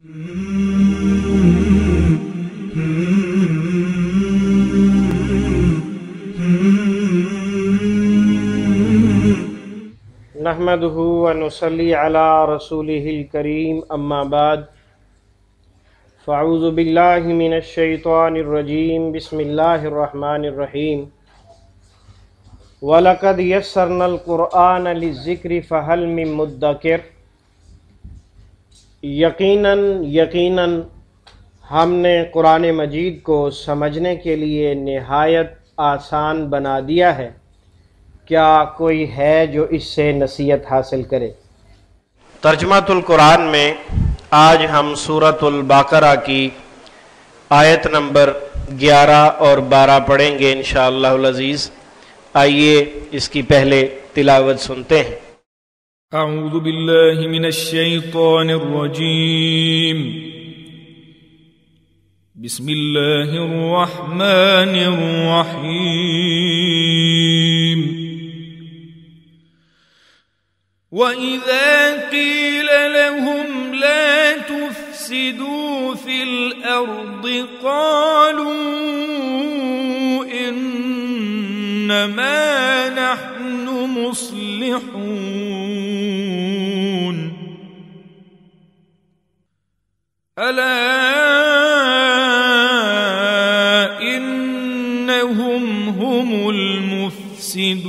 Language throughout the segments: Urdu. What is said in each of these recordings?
نحمدہ ونصلی علی رسولہ الکریم اما بعد فاعوذ باللہ من الشیطان الرجیم بسم اللہ الرحمن الرحیم وَلَقَدْ يَسَّرْنَا الْقُرْآنَ لِلذِّكْرِ فَهَلْ مِن مُدَّكِرٍ۔ یقیناً ہم نے قرآن مجید کو سمجھنے کے لیے نہایت آسان بنا دیا ہے، کیا کوئی ہے جو اس سے نصیحت حاصل کرے؟ ترجمۃ القرآن میں آج ہم سورۃ البقرہ کی آیت نمبر 11 اور 12 پڑھیں گے انشاءاللہ العزیز۔ آئیے اس کی پہلے تلاوت سنتے ہیں۔ اعوذ باللہ من الشیطان الرجیم، بسم اللہ الرحمن الرحیم۔ وَإِذَا قِيلَ لَهُمْ لَا تُفْسِدُوا فِي الْأَرْضِ قَالُوا إِنَّمَا نَحْنُ مُصْلِحُونَ أَلَا إِنَّهُمْ هُمُ الْمُفْسِدُونَ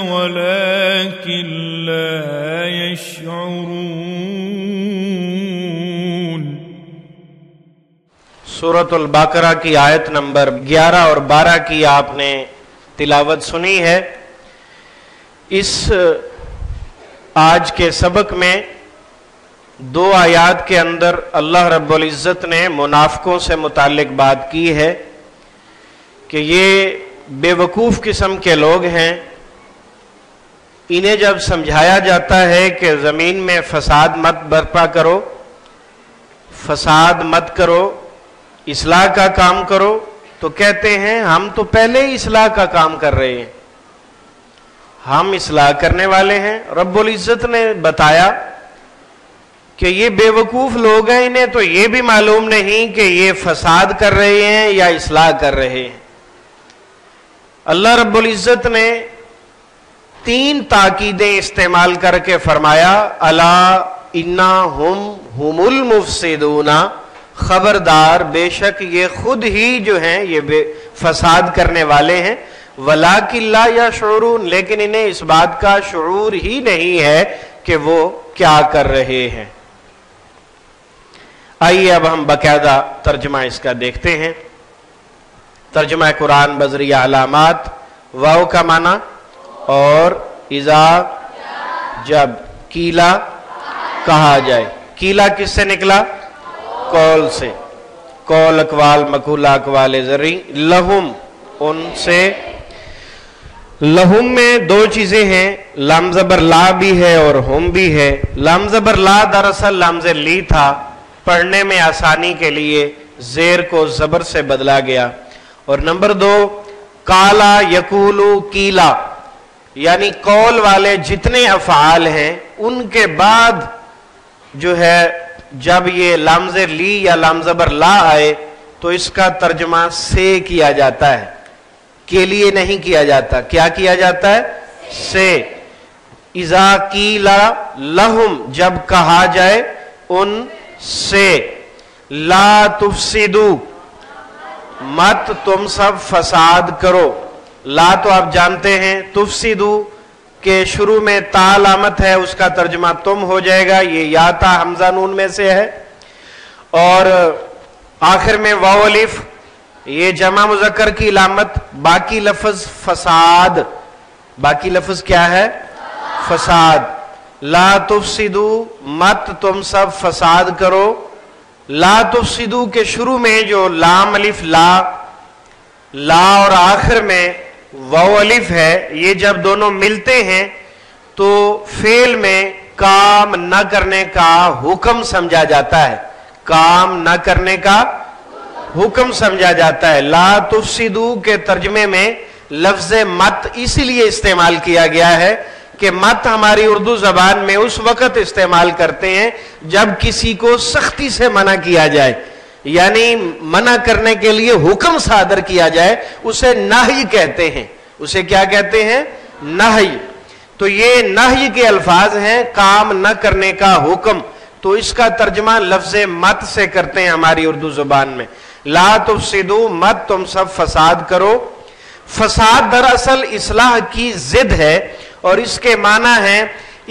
وَلَكِنْ لَا يَشْعُرُونَ۔ سورۃ البقرہ کی آیت نمبر 11 اور 12 کی آپ نے تلاوت سنی ہے۔ اس آج کے سبق میں 2 آیات کے اندر اللہ رب العزت نے منافقوں سے متعلق بات کی ہے کہ یہ بے وقوف قسم کے لوگ ہیں۔ انہیں جب سمجھایا جاتا ہے کہ زمین میں فساد مت برپا کرو، فساد مت کرو، اصلاح کا کام کرو، تو کہتے ہیں ہم تو پہلے ہی اصلاح کا کام کر رہے ہیں، ہم اصلاح کرنے والے ہیں۔ رب العزت نے بتایا کہ یہ بے وقوف لوگ ہیں، انہیں تو یہ بھی معلوم نہیں کہ یہ فساد کر رہے ہیں یا اصلاح کر رہے ہیں۔ اللہ رب العزت نے 3 تاکیدیں استعمال کر کے فرمایا الا انہم ہم المفسدون، خبردار بے شک یہ خود ہی جو ہیں یہ فساد کرنے والے ہیں، وَلَٰكِن لَا يَشْعُرُونَ، لیکن انہیں اس بات کا شعور ہی نہیں ہے کہ وہ کیا کر رہے ہیں۔ آئیے اب ہم باقاعدہ ترجمہ اس کا دیکھتے ہیں۔ ترجمہ قرآن بذریعہ علامات، واو کا معنی اور اذا جب، کیلا کہا جائے۔ کیلا کس سے نکلا؟ قول سے، قول اقوال مقولہ اقوال زرعی، لہم ان سے۔ لہم میں 2 چیزیں ہیں، لام زبر لا بھی ہے اور ہم بھی ہے۔ لام زبر لا دراصل لام زبر لی تھا، پڑھنے میں آسانی کے لیے زیر کو زبر سے بدلا گیا۔ اور نمبر 2 کالا یقولو کیلا، یعنی قول والے جتنے افعال ہیں ان کے بعد جو ہے جب یہ لام زبر لی یا لام زبر لا آئے تو اس کا ترجمہ سے کیا جاتا ہے، کے لیے نہیں کیا جاتا۔ کیا کیا جاتا ہے؟ سے۔ اذا قیلا لہم، جب کہا جائے ان سے، لا تفسدو، مت تم سب فساد کرو۔ لا تو آپ جانتے ہیں، تفسدو کہ شروع میں تا علامت ہے، اس کا ترجمہ تم ہو جائے گا، یہ یا تا حمزہ نون میں سے ہے، اور آخر میں واو الف، یہ جمع مذکر کی علامت۔ باقی لفظ فساد، باقی لفظ کیا ہے؟ فساد۔ لا تفسدو، مت تم سب فساد کرو۔ لا تفسدو کے شروع میں جو لام الف لا اور آخر میں واو الف ہے، یہ جب دونوں ملتے ہیں تو فعل میں کام نہ کرنے کا حکم سمجھا جاتا ہے، کام نہ کرنے کا حکم سمجھا جاتا ہے۔ لا تفسدو کے ترجمے میں لفظ مت اسی لیے استعمال کیا گیا ہے کہ مت ہماری اردو زبان میں اس وقت استعمال کرتے ہیں جب کسی کو سختی سے منع کیا جائے، یعنی منع کرنے کے لیے حکم صادر کیا جائے، اسے نہی کہتے ہیں۔ اسے کیا کہتے ہیں؟ نہی۔ تو یہ نہی کے الفاظ ہیں، کام نہ کرنے کا حکم، تو اس کا ترجمہ لفظ مت سے کرتے ہیں ہماری اردو زبان میں۔ لا تفسدوا، مت تم سب فساد کرو۔ فساد دراصل اصلاح کی ضد ہے، اور اس کے معنی ہے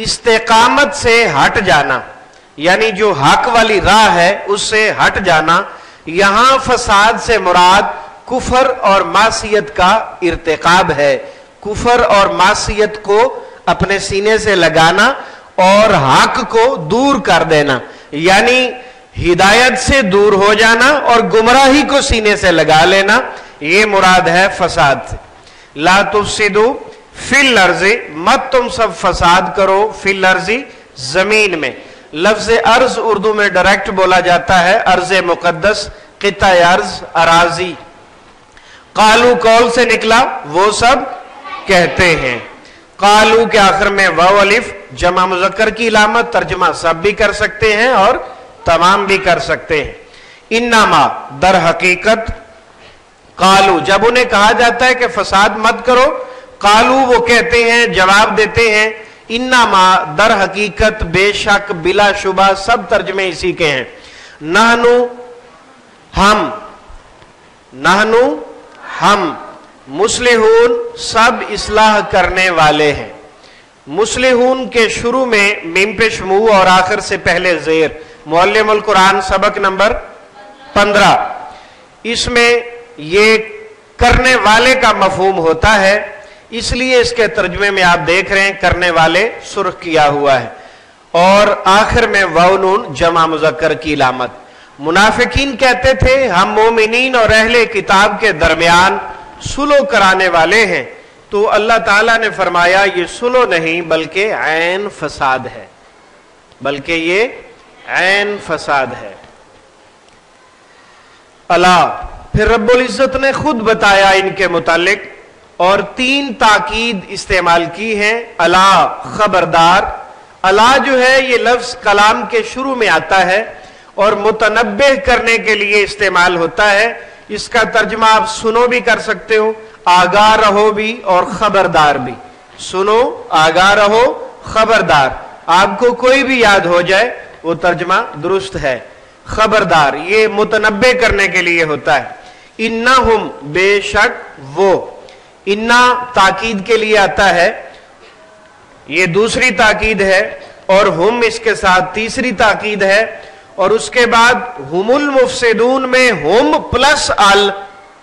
استقامت سے ہٹ جانا، یعنی جو حق والی راہ ہے اس سے ہٹ جانا۔ یہاں فساد سے مراد کفر اور معصیت کا ارتکاب ہے، کفر اور معصیت کو اپنے سینے سے لگانا اور حق کو دور کر دینا، یعنی ہدایت سے دور ہو جانا اور گمراہی کو سینے سے لگا لینا، یہ مراد ہے فساد سے۔ لا تفسدوا فی الارض، مت تم سب فساد کرو، فی الارض، زمین میں۔ لفظ ارض اردو میں ڈائریکٹ بولا جاتا ہے، ارض مقدس، قطع ارض، اراضی۔ قالو قول سے نکلا، وہ سب کہتے ہیں۔ قالو کے آخر میں واو الف، جمع مذکر کی علامت، ترجمہ سب بھی کر سکتے ہیں اور تمام بھی کر سکتے ہیں۔ انما، در حقیقت، قالو جب انہیں کہا جاتا ہے کہ فساد مت کرو، قالو وہ کہتے ہیں، جواب دیتے ہیں، انما در حقیقت، بے شک، بلا شبہ، سب ترجمے اسی کے ہیں، نحنو ہم، نحنو ہم، مصلحون سب اصلاح کرنے والے ہیں۔ مصلحون کے شروع میں میم پیش منہ اور آخر سے پہلے زیر، معلم القرآن سبق نمبر 15، اس میں یہ کرنے والے کا مفہوم ہوتا ہے، اس لیے اس کے ترجمے میں آپ دیکھ رہے ہیں کرنے والے سرخ کیا ہوا ہے، اور آخر میں واو نون جمع مذکر کی علامت۔ منافقین کہتے تھے ہم مومنین اور اہل کتاب کے درمیان صلح کرانے والے ہیں، تو اللہ تعالیٰ نے فرمایا یہ صلح نہیں بلکہ عین فساد ہے، بلکہ یہ عین فساد ہے۔ اللہ پھر رب العزت نے خود بتایا ان کے متعلق، اور 3 تاکید استعمال کی ہیں۔ اللہ خبردار، اللہ جو ہے یہ لفظ کلام کے شروع میں آتا ہے اور متنبہ کرنے کے لیے استعمال ہوتا ہے، اس کا ترجمہ آپ سنو بھی کر سکتے ہو، آگاہ رہو بھی اور خبردار بھی، سنو، آگاہ رہو، خبردار، آپ کو کوئی بھی یاد ہو جائے وہ ترجمہ درست ہے۔ خبردار یہ متنبہ کرنے کے لیے ہوتا ہے۔ انہم بے شک وہ، انا تاکید کے لیے آتا ہے، یہ دوسری تاکید ہے، اور ہم اس کے ساتھ تیسری تاکید ہے، اور اس کے بعد ہم المفسدون میں ہم پلس ال،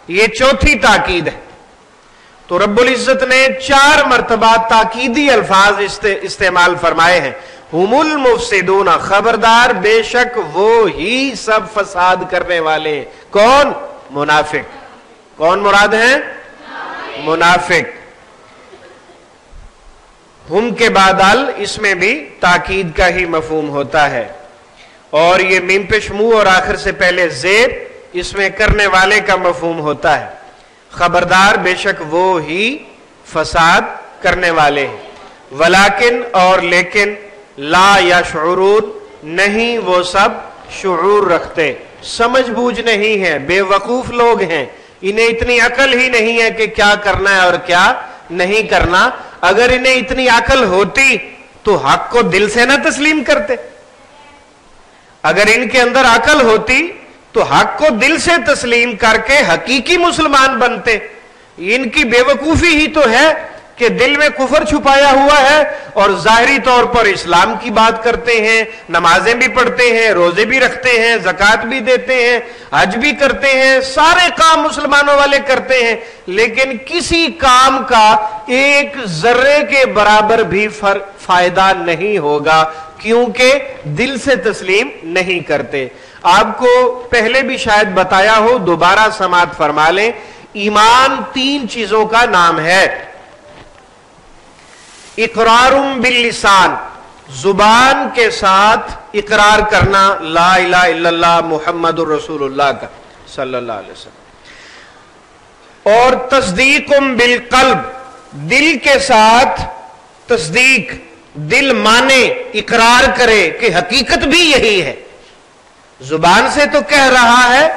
یہ چوتھی تاکید ہے۔ تو رب العزت نے 4 مرتبہ تاکیدی الفاظ استعمال فرمائے ہیں۔ ہم المفسدون، خبردار بے شک وہ ہی سب فساد کرنے والے ہیں۔ کون؟ منافق۔ کون مراد ہیں؟ منافق۔ ہم کے بعد ال، اس میں بھی تاکید کا ہی مفہوم ہوتا ہے، اور یہ میم پیش منہ اور آخر سے پہلے زیر، اس میں کرنے والے کا مفہوم ہوتا ہے۔ خبردار بے شک وہ ہی فساد کرنے والے ہیں۔ ولیکن اور لیکن، لا یشعرون نہیں وہ سب شعور رکھتے، سمجھ بوجھ نہیں ہے، بے وقوف لوگ ہیں، انہیں اتنی عقل ہی نہیں ہے کہ کیا کرنا ہے اور کیا نہیں کرنا۔ اگر انہیں اتنی عقل ہوتی تو حق کو دل سے نہ تسلیم کرتے، اگر ان کے اندر عقل ہوتی تو حق کو دل سے تسلیم کر کے حقیقی مسلمان بنتے۔ ان کی بے وقوفی ہی تو ہے کہ دل میں کفر چھپایا ہوا ہے اور ظاہری طور پر اسلام کی بات کرتے ہیں، نمازیں بھی پڑھتے ہیں، روزے بھی رکھتے ہیں، زکوٰۃ بھی دیتے ہیں، حج بھی کرتے ہیں، سارے کام مسلمانوں والے کرتے ہیں، لیکن کسی کام کا ایک ذرے کے برابر بھی فائدہ نہیں ہوگا، کیونکہ دل سے تسلیم نہیں کرتے۔ آپ کو پہلے بھی شاید بتایا ہو، دوبارہ سماعت فرما لیں، ایمان 3 چیزوں کا نام ہے۔ اقرار باللسان، زبان کے ساتھ اقرار کرنا لا الہ الا اللہ محمد الرسول اللہ کا صلی اللہ علیہ وسلم، اور تصدیق بالقلب، دل کے ساتھ تصدیق، دل مانے، اقرار کرے کہ حقیقت بھی یہی ہے. زبان سے تو کہہ رہا ہے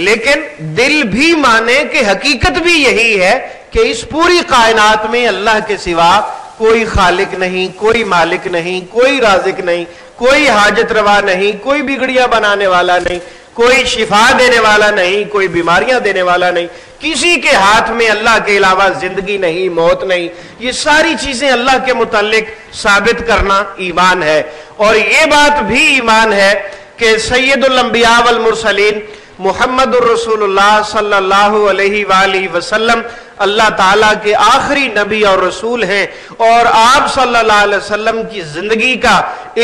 لیکن دل بھی مانے کہ حقیقت بھی یہی ہے کہ اس پوری کائنات میں اللہ کے سوا کوئی خالق نہیں، کوئی مالک نہیں، کوئی رازق نہیں، کوئی حاجت روا نہیں، کوئی بگڑیاں بنانے والا نہیں، کوئی شفا دینے والا نہیں، کوئی بیماریاں دینے والا نہیں، کسی کے ہاتھ میں اللہ کے علاوہ زندگی نہیں، موت نہیں. یہ ساری چیزیں اللہ کے متعلق ثابت کرنا ایمان ہے. اور یہ بات بھی ایمان ہے کہ سید الانبیاء والمرسلین محمد الرسول اللہ صلی اللہ علیہ وآلہ وسلم اللہ تعالیٰ کے آخری نبی اور رسول ہیں، اور آپ صلی اللہ علیہ وسلم کی زندگی کا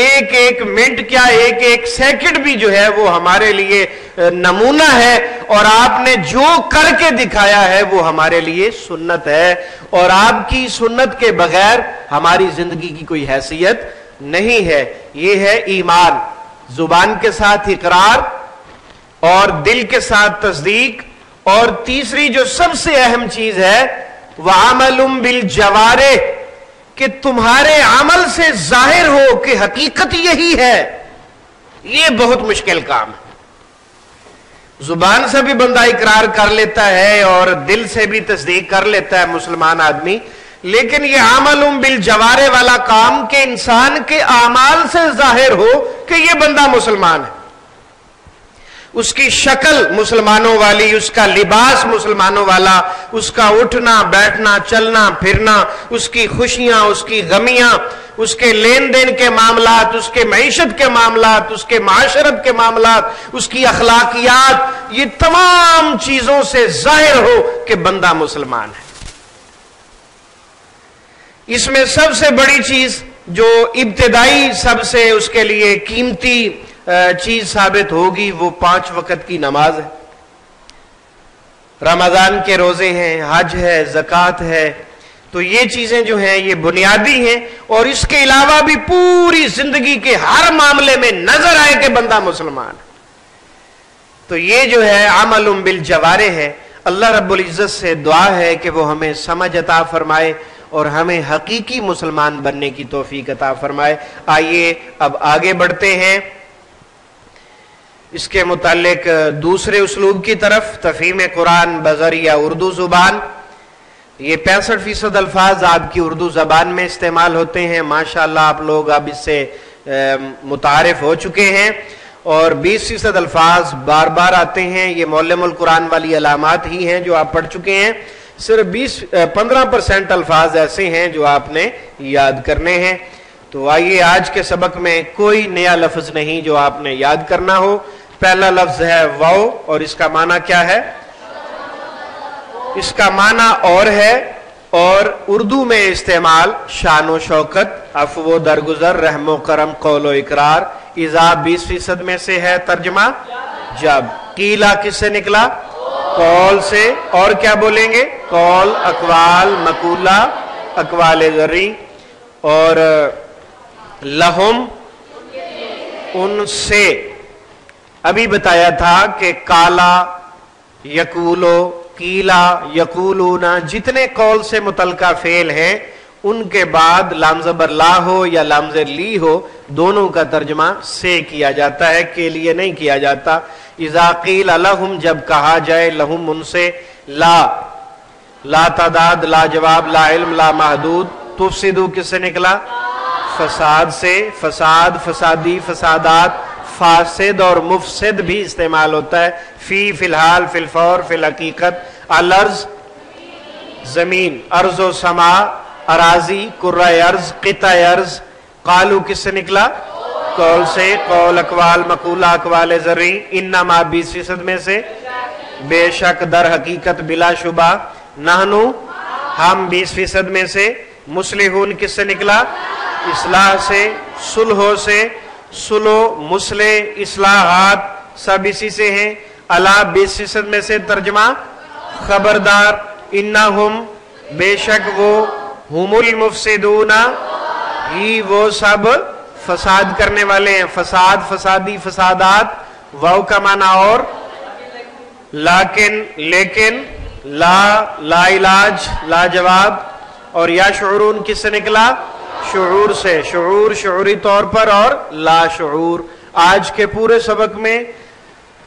ایک ایک منٹ کیا ایک ایک سیکنڈ بھی جو ہے وہ ہمارے لیے نمونہ ہے، اور آپ نے جو کر کے دکھایا ہے وہ ہمارے لیے سنت ہے، اور آپ کی سنت کے بغیر ہماری زندگی کی کوئی حیثیت نہیں ہے. یہ ہے ایمان، زبان کے ساتھ اقرار اور دل کے ساتھ تصدیق. اور تیسری جو سب سے اہم چیز ہے وَعَمَلٌ بِالْجَوَارِحِ، کہ تمہارے عمل سے ظاہر ہو کہ حقیقت یہی ہے. یہ بہت مشکل کام ہے. زبان سے بھی بندہ اقرار کر لیتا ہے اور دل سے بھی تصدیق کر لیتا ہے مسلمان آدمی، لیکن یہ عمل بالجوارح والا کام کہ انسان کے اعمال سے ظاہر ہو کہ یہ بندہ مسلمان ہے، اس کی شکل مسلمانوں والی، اس کا لباس مسلمانوں والا، اس کا اٹھنا بیٹھنا چلنا پھرنا، اس کی خوشیاں اس کی غمیاں، اس کے لین دین کے معاملات، اس کے معیشت کے معاملات، اس کے معاشرت کے معاملات، اس کی اخلاقیات، یہ تمام چیزوں سے ظاہر ہو کہ بندہ مسلمان ہے. اس میں سب سے بڑی چیز جو ابتدائی سب سے اس کے لیے قیمتی چیز ثابت ہوگی وہ 5 وقت کی نماز ہے، رمضان کے روزے ہیں، حج ہے، زکوٰۃ ہے. تو یہ چیزیں جو ہیں یہ بنیادی ہیں، اور اس کے علاوہ بھی پوری زندگی کے ہر معاملے میں نظر آئے کہ بندہ مسلمان ہے. تو یہ جو ہے عمل بالجوارح ہے. اللہ رب العزت سے دعا ہے کہ وہ ہمیں سمجھ عطا فرمائے اور ہمیں حقیقی مسلمان بننے کی توفیق عطا فرمائے. آئیے اب آگے بڑھتے ہیں اس کے متعلق دوسرے اسلوب کی طرف. تفہیم قرآن بذریعہ اردو زبان. یہ 65% الفاظ آپ کی اردو زبان میں استعمال ہوتے ہیں. ماشاءاللہ آپ لوگ اب اس سے متعارف ہو چکے ہیں، اور 20% الفاظ بار بار آتے ہیں. یہ معلم القرآن والی علامات ہی ہیں جو آپ پڑھ چکے ہیں. صرف 15% الفاظ ایسے ہیں جو آپ نے یاد کرنے ہیں. تو آئیے آج کے سبق میں کوئی نیا لفظ نہیں جو آپ نے یاد کرنا ہو. پہلا لفظ ہے واو، اور اس کا معنی کیا ہے؟ اس کا معنی اور ہے، اور اردو میں استعمال شان و شوکت، عفو و درگزر، رحم و کرم، قول و اقرار. اذا 20% میں سے ہے ترجمہ جب. قیلا کس سے نکلا؟ قول سے. اور کیا بولیں گے؟ قول، اقوال، مقولہ، اقوال ذری. اور لہم ان سے ابھی بتایا تھا کہ کالا، یقولو، قیلا، یقولون، جتنے قول سے متعلقہ فعل ہیں ان کے بعد لام زبر لا ہو یا لام زبر لی ہو، دونوں کا ترجمہ سے کیا جاتا ہے، کے لیے نہیں کیا جاتا. اذا قیل لہم، جب کہا جائے، لہم ان سے. لا تعداد، لا جواب، لا علم، لا محدود. تفسدو کس سے نکلا؟ فساد سے. فساد، فسادی، فسادات. فاسد اور مفسد بھی استعمال ہوتا ہے. فی الحال، فی الفور، فی الحقیقت. الارض زمین. ارض و سما، اراضی، کرہ ارض، قطع ارض. قالو کس سے نکلا؟ قول سے. قول، اقوال، مقولہ، اقوال ذری. انما 20% میں سے. بے شک، در حقیقت، بلا شبہ. نحنو ہم 20% میں سے. مصلحون کس سے نکلا؟ اصلاح سے. صلح سے. صلح، مصلح، اصلاحات سب اسی سے ہیں. الا 20% میں سے ترجمہ خبردار. انہم بے شک وہ، ہم المفسدون ہی وہ سب فساد کرنے والے ہیں. فساد، فسادی، فسادات. واو کا معنی اور. لیکن لا علاج، لا جواب. اور یا شعورون کس سے نکلا؟ شعور سے، شعور شعوری طور پر اور لا شعور۔ آج کے پورے سبق میں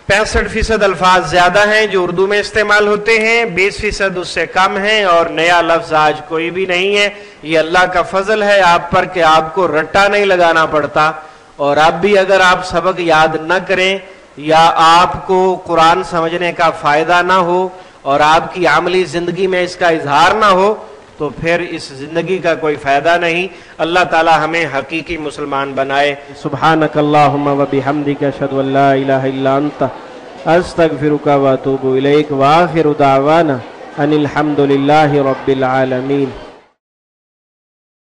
65% الفاظ زیادہ ہیں جو اردو میں استعمال ہوتے ہیں، 20% اس سے کم ہیں، اور نیا لفظ آج کوئی بھی نہیں ہے۔ یہ اللہ کا فضل ہے آپ پر کہ آپ کو رٹا نہیں لگانا پڑتا، اور اب بھی اگر آپ سبق یاد نہ کریں یا آپ کو قرآن سمجھنے کا فائدہ نہ ہو اور آپ کی عملی زندگی میں اس کا اظہار نہ ہو تو پھر اس زندگی کا کوئی فائدہ نہیں۔ اللہ تعالی ہمیں حقیقی مسلمان بنائے۔ سبحانک اللہم و بحمدک، اشہد ان لا الہ الا انت، استغفرک و اتوب الیک، وآخر دعوانا ان الحمد للہ رب العالمین۔